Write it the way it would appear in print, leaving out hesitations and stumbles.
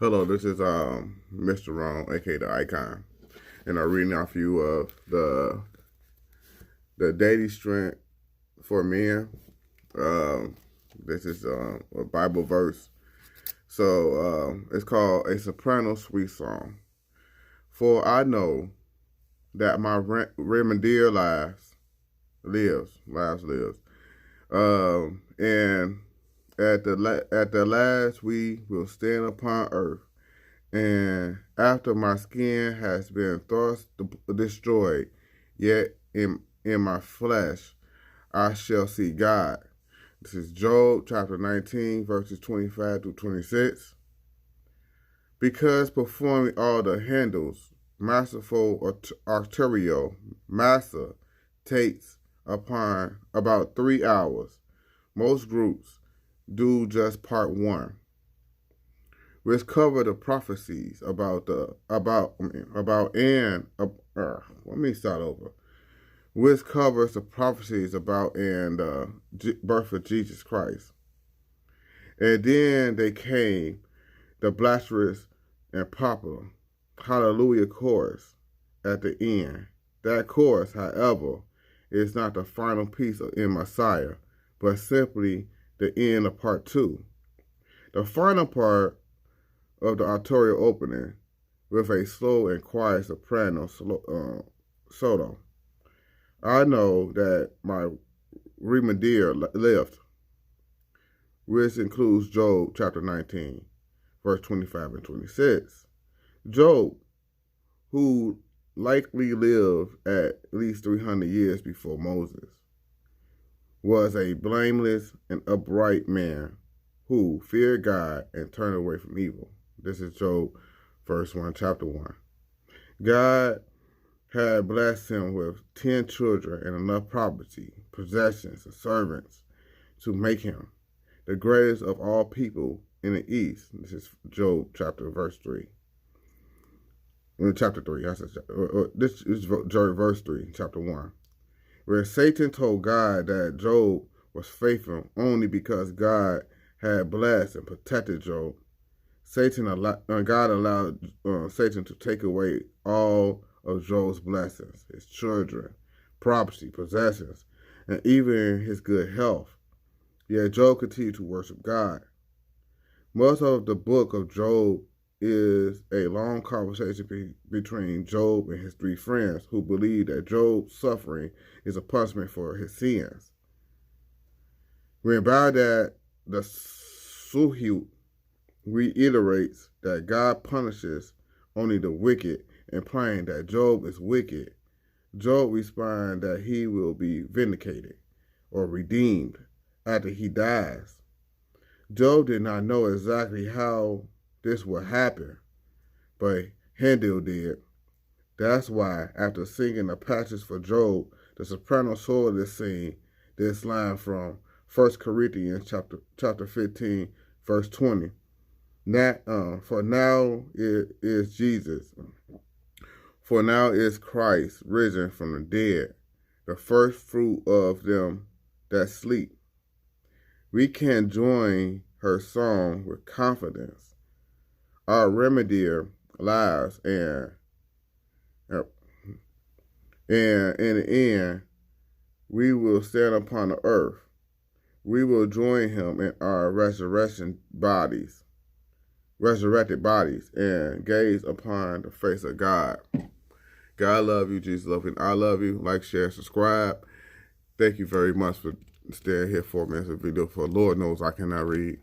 Hello, this is Mr. Wrong, aka the Icon, and I'm reading off you of the daily strength for men. This is a Bible verse, so it's called a Soprano sweet song. For I know that my remedier lives, and at the last we will stand upon earth. And after my skin has been thus destroyed, yet in my flesh I shall see God. This is Job chapter 19, verses 25 to 26. Because performing all the handles, masterful arterial massa takes upon about 3 hours. Most groups do just part one, which cover the prophecies which covers the prophecies about and birth of Jesus Christ. And then they came the blasphemous and popular Hallelujah chorus at the end. That chorus, however, is not the final piece in Messiah, but simply the end of part two. The final part of the arterial opening with a slow and quiet soprano solo. I know that my remedier lived, which includes Job chapter 19, verse 25 and 26. Job, who likely lived at least 300 years before Moses, was a blameless and upright man who feared God and turned away from evil. This is Job, verse 1, chapter 1. God had blessed him with 10 children and enough property, possessions, and servants to make him the greatest of all people in the East. This is Job, verse 3. Chapter 3. This is verse 3, chapter 1. Where Satan told God that Job was faithful only because God had blessed and protected Job. God allowed Satan to take away all of Job's blessings, his children, property, possessions, and even his good health. Yet Job continued to worship God. Most of the book of Job is a long conversation between Job and his three friends who believe that Job's suffering is a punishment for his sins. When by that, the Suhut reiterates that God punishes only the wicked, implying that Job is wicked. Job responds that he will be vindicated or redeemed after he dies. Job did not know exactly how this would happen, but Handel did. That's why, after singing a passage for Job, the soprano soloist sing this line from 1 Corinthians chapter 15, verse 20. For now is Jesus. For now is Christ risen from the dead, the first fruit of them that sleep. We can join her song with confidence. Our remedier lives, and in the end, we will stand upon the earth. We will join him in our resurrected bodies, and gaze upon the face of God. God love you, Jesus love you, and I love you. Like, share, subscribe. Thank you very much for staying here 4 minutes of video, for Lord knows I cannot read.